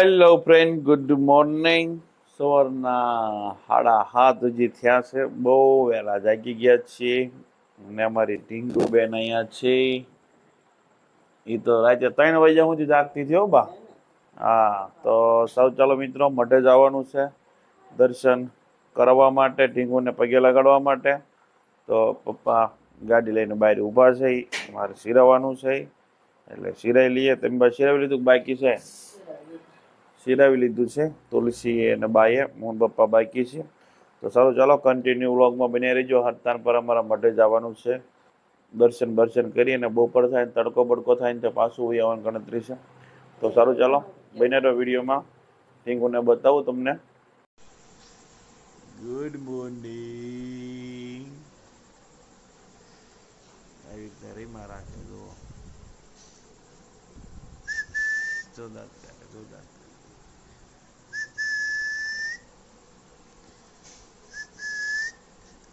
Hello friend, good morning. સવારના 7:30 હજી થયા છે. બહુ વહેલા જાગી ગયા છીએ અને અમારી ટીંગુબેન અહીંયા છે. એ તો રાતે 3 વાગ્યા સુધી જાગતી થયો બા. હા, તો સૌ ચાલો મિત્રો, મઢે જવાનું છે દર્શન કરવા માટે, ટીંગુને પગે લગાડવા માટે. તો પપ્પા ગાડી લઈને બહાર ઊભા છે. મારે સિરાવાનું છે એટલે સિરાઈ લઈએ. તમે બા સિરાવી લીધું? બાકી છે? સિરાવી લીધું છે તુલસી અને બાએ, મોહન પપ્પા બાકી છે. તો સારું, ચાલો કન્ટિન્યુ વ્લોગમાં બની રહેજો. હરતાન પર અમારા મઢે જવાનું છે. દર્શન કરી અને બપોર થાય, તડકો બડકો થાય ને તો પાછું આવવાની ગણતરી છે. તો સારું, ચાલો બને રહો વિડીયોમાં. ટીંગુને બતાવું તમને. Good morning. આવી રીતે રીમાં રાખે જુઓ. જોરદાર જોરદાર.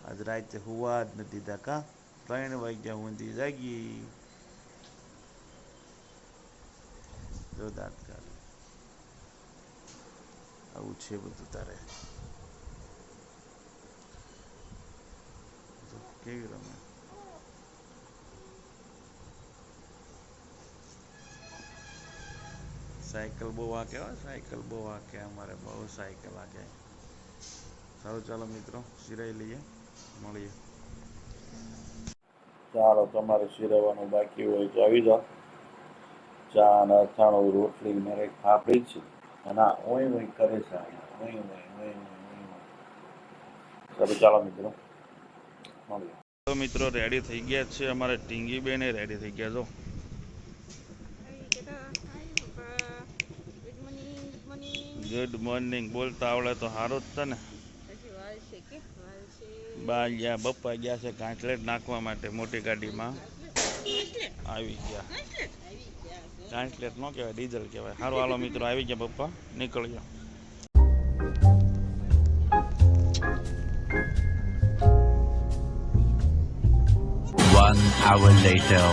આજ રાતે હુવા જ નથી દીધા કા. 3 વાગ્યા સુધી જાગી. જોરદાર કરે. આવું છે બધું તારે. કેવી રમે. સાયકલ બહુ વાંકે હોય, સાયકલ બહુ વાંકે. અમારે બહુ સાયકલ વાંકે. સારું, ચાલો મિત્રો સિરાઈ લઈએ, મળીએ. ચાલો, તમારે સિરાવાનું બાકી હોય તો આવી જાઓ. ચા ને અથાણું, રોટલી ને ખાપડી છે. ના, ઓય કરે છે. સારું, ચાલો મિત્રો મળીએ. તો મિત્રો રેડી થઈ ગયા છે. અમારે ટીંગી બેન રેડી થઈ ગયા. જો ગુડ મોર્નિંગ બોલતા આવડે તો સારું જ છે ને. બા ગયા, બપ્પા ગયા છે કાંટલેટ નાખવા માટે. મોટી ગાડીમાં આવી ગયા. કાંટલેટ ન કહેવાય, ડીઝલ કહેવાય. સારું, હાલો મિત્રો, આવી ગયા પપ્પા, નીકળ્યો. One hour later.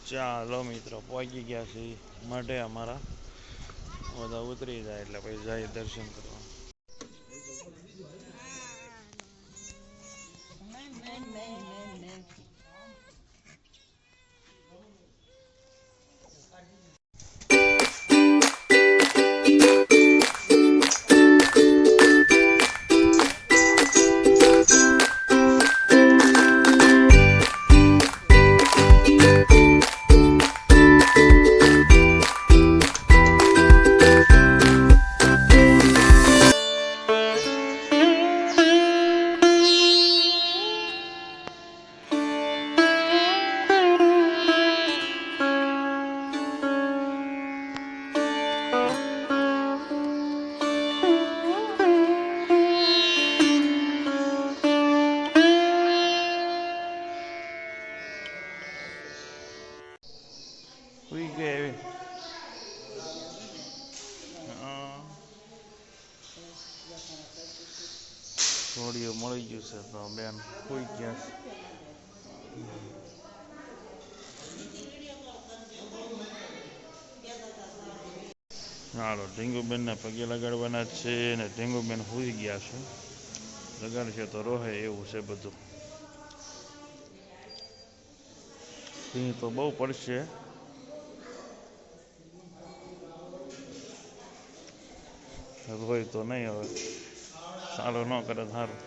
ચાલો મિત્રો, પહોંચી ગયા છે માટે. અમારા બધા ઉતરી જાય એટલે પછી જાય દર્શન કરવા. ઉઈ ગઈ એવી. થોડીઓ મળી ગયું છે તો બેન ઉઈ ગયા છે. હાલો, ઢીંગુબેનને પગે લગાડવાના છે ને ઢીંગુબેન સુઈ ગયા છે. લગાડશે તો રોહે એવું છે બધું. સિંહ તો બહુ પડશે. રોય તો નહીં હવે. સારું ન કરે સારું.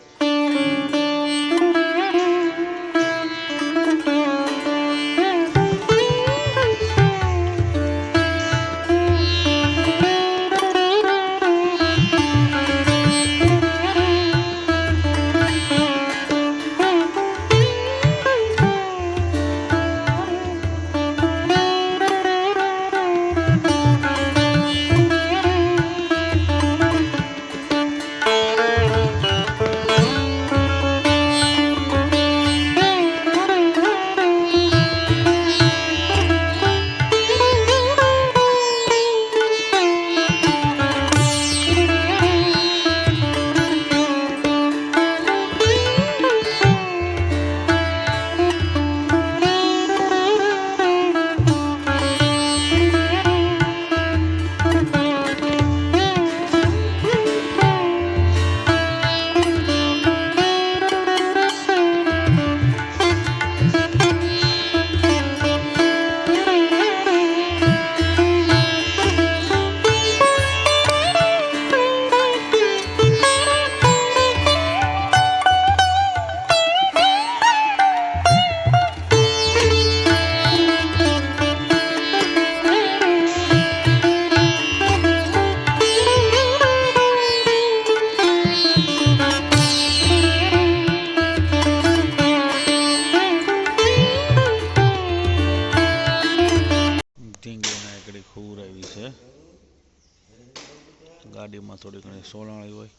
ગાડીમાં થોડી ઘણી સોલાણી હોય.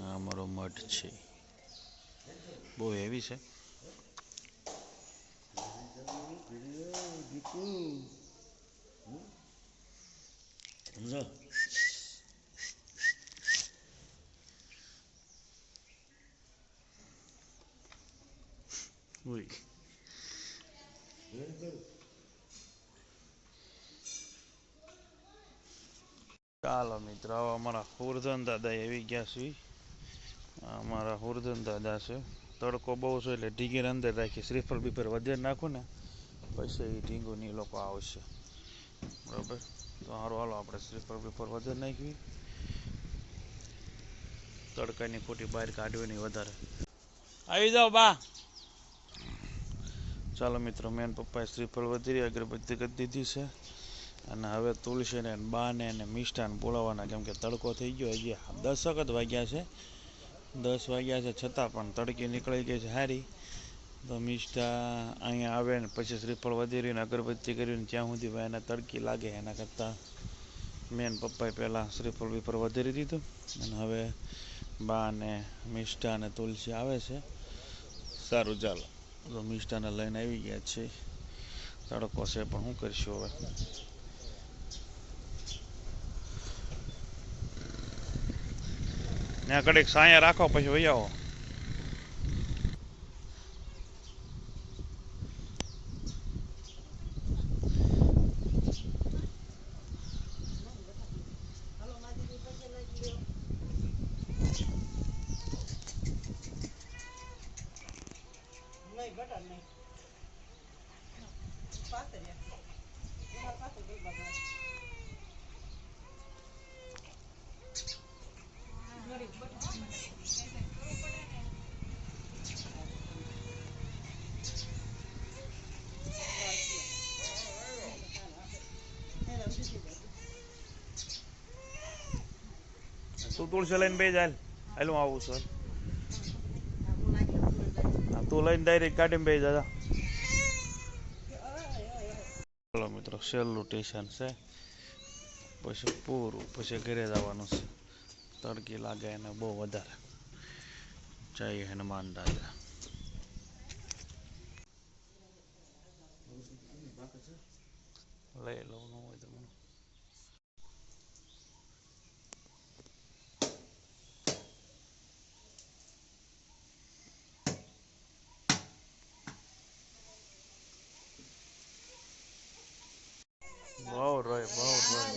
આ અમારો મઠ છે, બહુ હેવી છે. ચાલો મિત્રો, હવે અમારા હુરધન દાદા એવી ગયા છે. અમારા હુરધન દાદા છે. તડકો બહુ છે એટલે ઢીંગીને અંદર રાખી, શ્રીફળ બીફળ વધે નાખું ને પછી એ ઢીંગુની લોકો આવશે. બરાબર, તો સારું હાલો આપણે શ્રીફળ બીફળ વધે નાખવી, તડકાની ખોટી બહાર કાઢવી વધારે. આવી જાઓ બા. ચાલો મિત્રો, મેન પપ્પાએ શ્રીફળ વધેરી અગરબત્તી કરી દીધી છે અને હવે તુલસીને બાને અને મિષ્ટાન બોલાવવાના, કેમ કે તડકો થઈ ગયો. હજી 10 જ વાગ્યા છે, 10 વાગ્યા છે છતાં પણ તડકી નીકળી ગઈ છે સારી. તો મિષ્ટા અહીંયા આવે ને પછી શ્રીફળ વધેરીને અગરબત્તી કરીને જ્યાં સુધી એને તડકી લાગે એના કરતાં મેન પપ્પાએ પહેલાં શ્રીફળ બીફળ વધેરી દીધું અને હવે બા ને મિષ્ટા અને તુલસી આવે છે. સારું ચાલો, તો મિષ્ટાને લઈને આવી ગયા છે. તડકો છે પણ શું કરીશું હવે. ત્યાં કડીક સાયા રાખો પછી વહી આવો. તું તુલસી લઈને બે જાય, હાલ હું આવું છું. તું લઈને ડાયરેક્ટ ગાડીમાં બે જા. ચાલો મિત્રો, છેલ્લું સ્ટેશન છે, પછી પૂરું, પછી ઘરે જવાનું છે. તડકી લાગે એને બહુ વધારે. જય હનુમાન દાદા. લઈ લઉં ન હોય તો મને.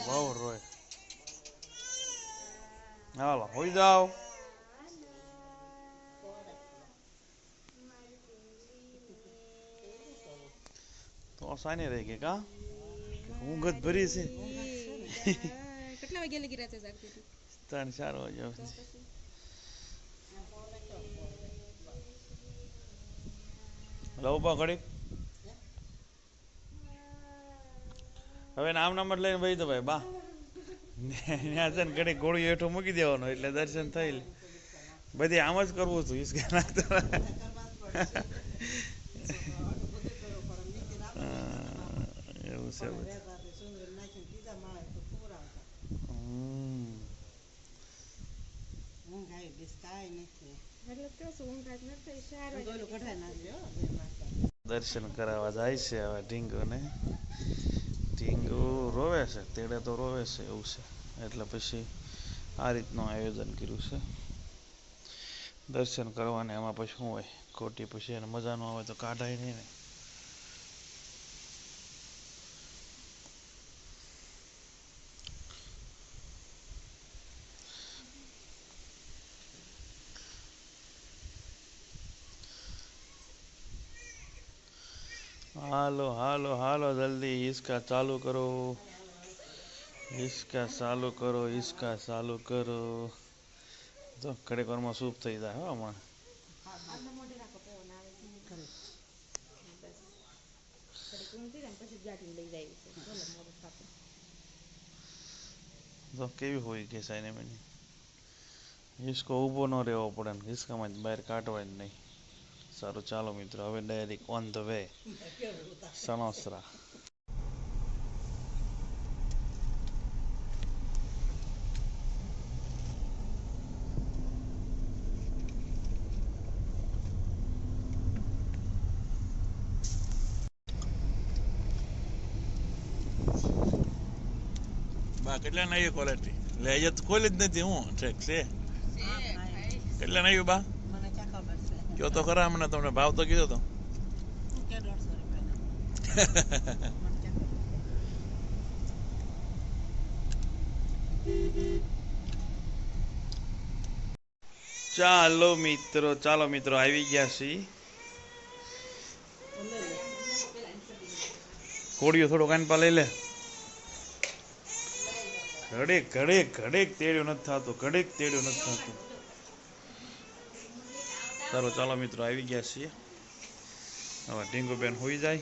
બહુ રોય. હાલો હોઈ જાઓ. તો સાની રહી ગઈ કા ઊંઘ જ ભરી છે. કેટલા વાગે લગી રાતે જાગતી હતી? 3-4 વાગ્યા સુધી. લઉં પા ઘડીક. હવે નામ જ લઈને વહી તો ભાઈ બા ત્યાં છે ને ઘડીક ગોળી હેઠું મૂકી દેવાનું એટલે દર્શન થઈ લે. બધી આમ જ કરવું હતું હિસકા નાખતા. એવું છે બધું. દર્શન કરાવવા જાય છે હવે ઢીંગુને. ઢીંગુ રોવે છે, તેડે તો રોવે છે એવું છે, એટલે પછી આ રીતનું આયોજન કર્યું છે દર્શન કરવાને. એમાં પછી શું હોય, ખોટી પછી એને મજા ન આવે તો કાઢાય નહીં ને. હાલો હાલો હાલો જલ્દી હિસકા ચાલુ કરો, હિસકા ચાલુ કરો, હિસકા ચાલુ કરો. તો ઘડીક વારમાં સૂપ થઈ જાય. હો હમણાં તો કેવી હોય કે સાઈને મને હિસકો ઊભો ન રહેવો પડે ને હિસકામાં જ બહાર કાઢવાય જ નહીં. સારું ચાલો મિત્રો, હવે direct on the way Sanosara. હા કેટલા નવી ક્વોલિટી લે એ તો ખોલી જ નથી હું ઠીક છે કેટલા નવી બા મને ક્યાં ખબર છે કયો તો ખરા મને તમને ભાવ તો કીધો તો કે 150 રૂપિયા મને ક્યાં ખબર ચાલો મિત્રો આવી ગયા છીએ કોડિયો થોડો કાન પા લઈ લે ઘડેક તેડ્યો નથી થતો ચાલો મિત્રો આવી ગયા છીએ હવે ઢીંગુબેન હોઈ જાય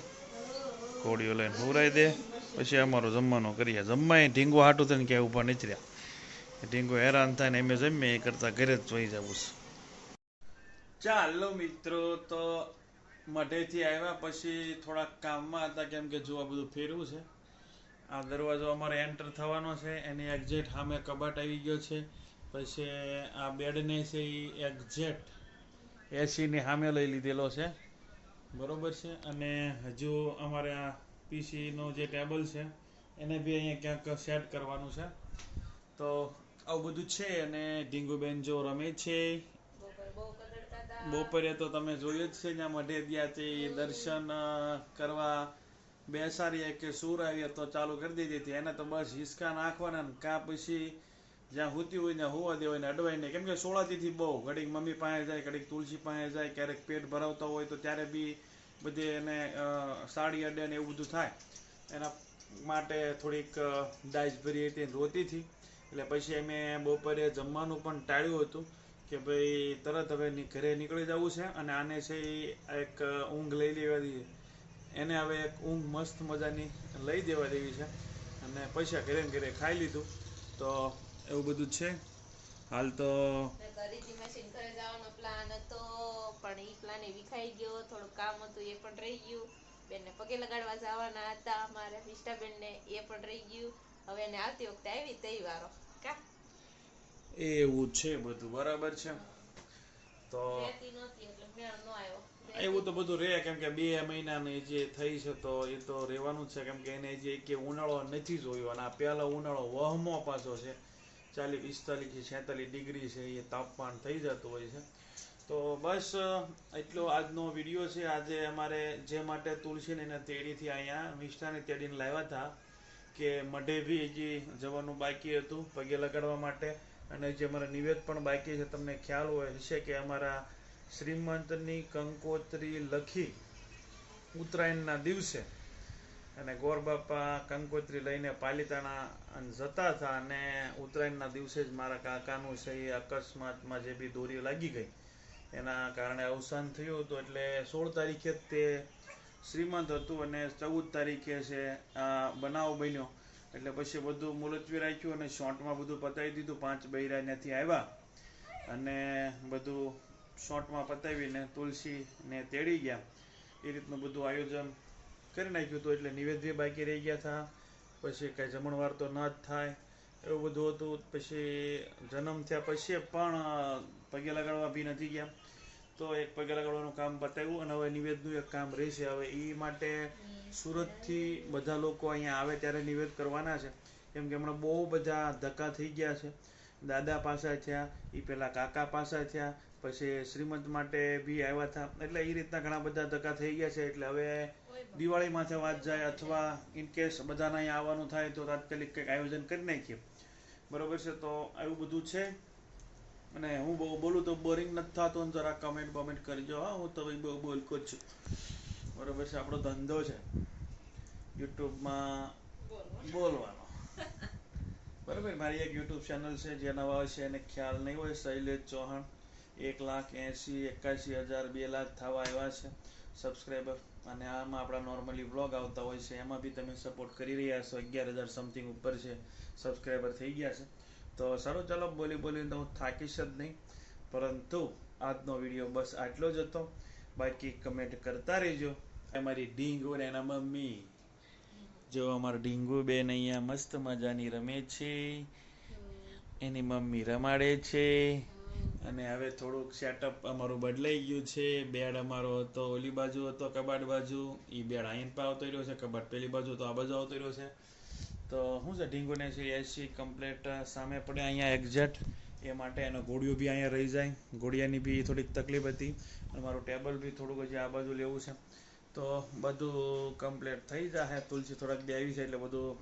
કોડિયો લઈને હુરાઈ દે પછી અમારો જમવાનો કરીએ જમવાય ઢીંગુ હાટું થઈને ક્યાંય ઊભા નથી રહ્યા ઢીંગુ હેરાન થાય ને એમ જમીએ એ કરતાં ઘરે જ જોઈ જવું છે ચાલો મિત્રો તો મઢેથી આવ્યા પછી થોડાક કામમાં હતા કેમ કે જો આ બધું ફેરવું છે આ દરવાજો અમારે એન્ટર થવાનો છે એની એક્ઝેક્ટ સામે કબાટ આવી ગયો છે પછી આ બેડને છે એ એક્ઝેક્ટ એસીની સામે લઈ લીધેલો છે બરોબર છે અને હજુ અમારે આ પીસીનો જે ટેબલ છે એને બી અહીંયા ક્યાંક સેટ કરવાનું છે તો આવું બધું છે અને ઢીંગુબેન જો રમે છે બપોરે તો તમે જોયું જ છે જ્યાં મઢે ગયા છે દર્શન કરવા બેસાડીએ કે સુર આવીએ તો ચાલુ કરી દીધી હતી એને તો બસ હિસકા નાખવાના ને કાં પછી જ્યાં હુતી હોય ને હોવા દેવાય ને અડવાય નહીં કેમ કે સોળાતીથી બહુ ઘડીક મમ્મી પાસે જાય ઘડીક તુલસી પાસે જાય ક્યારેક પેટ ભરાવતા હોય તો ત્યારે બી બધે એને સાડી અડે ને એવું બધું થાય એના માટે થોડીક દાજ ભરી હતી રોતી હતી એટલે પછી અમે બપોરે જમવાનું પણ ટાળ્યું હતું કે ભાઈ તરત હવે ઘરે નીકળી જવું છે અને આને છે એક ઊંઘ લઈ લેવાની એને હવે એક ઊંઘ મસ્ત મજાની લઈ દેવા દેવી છે અને પૈસા ઘરે ખાઈ લીધું તો એવું બધું છે હાલ તો ખરીદી મશીન ઘરે જવાનો પ્લાન હતો પણ ઈ પ્લાન એ વિખાઈ ગયો થોડું કામ હતું એ પણ રહી ગયું બેનને પગે લગાડવા જવાના હતા અમારે વિષ્ટાબેનને એ પણ રહી ગયું હવે એને આવતી વખતે આવી તહેવારો કા એવું છે બધું બરાબર છે તો રહેતી નહોતી એટલે મેળ ન આવ્યો એવું તો બધું રહે કેમ કે 2 મહિનાની જે થઈ છે તો એ તો રહેવાનું જ છે કેમ કે એને જે કે ઉનાળો નથી જોયો અને આ પહેલો ઉનાળો વહમો પાછો છે 40 45 46 ડિગ્રી છે એ તાપમાન થઈ જતું હોય છે તો બસ એટલો આજનો વિડીયો છે આજે અમારે જે માટે તુલસીને એને તેડીથી અહીંયા વિષ્ટાને તેડીને લાવ્યા હતા કે મઢે બી હજી જવાનું બાકી હતું પગે લગાડવા માટે અને જે અમારા નિવેદ પણ બાકી છે તમને ખ્યાલ હોય છે કે અમારા શ્રીમંતની કંકોત્રી લખી ઉત્તરાયણના દિવસે અને ગોર બાપા કંકોત્રી લઈને પાલિતાણા જતા હતા અને ઉત્તરાયણના દિવસે જ મારા કાકાનું છે એ અકસ્માતમાં જે બી દોરી લાગી ગઈ એના કારણે અવસાન થયું હતું એટલે 16 તારીખે તે શ્રીમંત હતું અને 14 તારીખે છે આ બનાવ બન્યો એટલે પછી બધું મુલતવી રાખ્યું અને શોર્ટમાં બધું પતાવી દીધું 5 બૈરા ત્યાંથી આવ્યા અને બધું શોર્ટમાં પતાવીને તુલસીને તેડી ગયા એ રીતનું બધું આયોજન કરી નાખ્યું હતું એટલે નિવેદ્ય બાકી રહી ગયા હતા પછી કાંઈ જમણવાર તો ન જ થાય એવું બધું હતું પછી જન્મ થયા પછી પણ પગે લગાડવા બી નથી ગયા તો એક પગે લગાડવાનું કામ પતાવ્યું અને હવે નિવેદનું એક કામ રહેશે હવે એ માટે સુરતથી બધા લોકો અહીંયા આવે ત્યારે નિવેદ કરવાના છે કેમ કે હમણાં બહુ બધા ધક્કા થઈ ગયા છે દાદા પાસા થયા એ પેલા કાકા પાસા થયા પછી શ્રીમંત માટે બી આવ્યા હતા એટલે એ રીતના ઘણા બધા ધક્કા થઈ ગયા છે એટલે હવે દિવાળી માથે વાત જાય અથવા ઇનકેસ બધાને અહીંયા આવવાનું થાય તો તાત્કાલિક કંઈક આયોજન કરી નાખીએ બરોબર છે તો એવું બધું છે અને હું બહુ બોલું તો બોરિંગ નથી થતું જરા કમેન્ટ કરજો હા હું તો બહુ બોલકો જ છું બરોબર છે આપણો ધંધો છે યુટ્યુબમાં બોલવાનો બરાબર મારી એક યુટ્યુબ ચેનલ છે જે નવા હોય છે એને ખ્યાલ નહીં હોય શૈલેષ ચૌહાણ 1,80,81,000 2 લાખ થવા આવ્યા છે સબસ્ક્રાઈબર અને આમાં આપણા નોર્મલી વ્લોગ આવતા હોય છે એમાં બી તમે સપોર્ટ કરી રહ્યા છો 11,000 સમથિંગ ઉપર છે સબસ્ક્રાઈબર થઈ ગયા છે તો સારું ચાલો બોલીને તો હું થાકીશ જ નહીં પરંતુ આજનો વિડીયો બસ આટલો જ હતો બાકી કમેન્ટ કરતા રહેજો અમારી ઢીંગુ ને એના મમ્મી જો અમારા ઢીંગુ બેન અહીંયા મસ્ત મજાની રમે છે એની મમ્મી રમાડે છે અને હવે થોડુંક સેટઅપ અમારું બદલાઈ ગયું છે બેડ અમારો હતો ઓલી બાજુ હતો કબાટ બાજુ એ બેડ અહીં આવતો રહ્યો છે કબાટ પેલી બાજુ તો આ બાજુ આવતો રહ્યો છે તો શું છે ઢીંગુને છે એસી કમ્પ્લેટ સામે પડે અહીંયા એક્ઝેક્ટ એ માટે એનો ઘોડિયો બી અહીંયા રહી જાય. ઘોડિયાની બી થોડીક તકલીફ હતી અને મારું ટેબલ બી થોડુંક હજી આ બાજુ લેવું છે. તો બધું કમ્પ્લીટ થઈ જશે. તુલસી થોડાક બે આવી છે એટલે બધું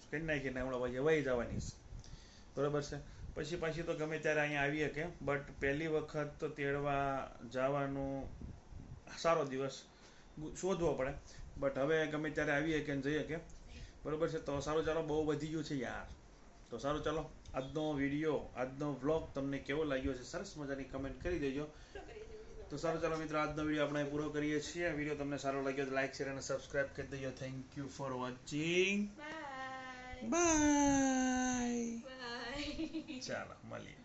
કરી નાખીને હમણાં પછી વહી જવાની છે. બરાબર છે. પછી પાછી તો ગમે ત્યારે અહીંયા આવી શકે, બટ પહેલી વખત તો તેડવા જવાનું સારો દિવસ શોધવો પડે. બટ હવે ગમે ત્યારે આવી શકે ને જઈ શકે. બરાબર છે. તો સારું ચાલો, બહુ વધી ગયું છે યાર. તો સારું ચાલો, આજનો વિડીયો, આજનો વ્લોગ તમને કેવો લાગ્યો છે સરસ મજાની કમેન્ટ કરી દેજો. તો સારું ચાલો મિત્રો, આજનો વિડીયો આપણે પૂરો કરીએ છીએ. વિડીયો તમને સારો લાગ્યો તો લાઈક, શેર અને સબસ્ક્રાઇબ કરી દેજો. Thank you for watching. Bye bye. Bye. ચાલો મળીએ.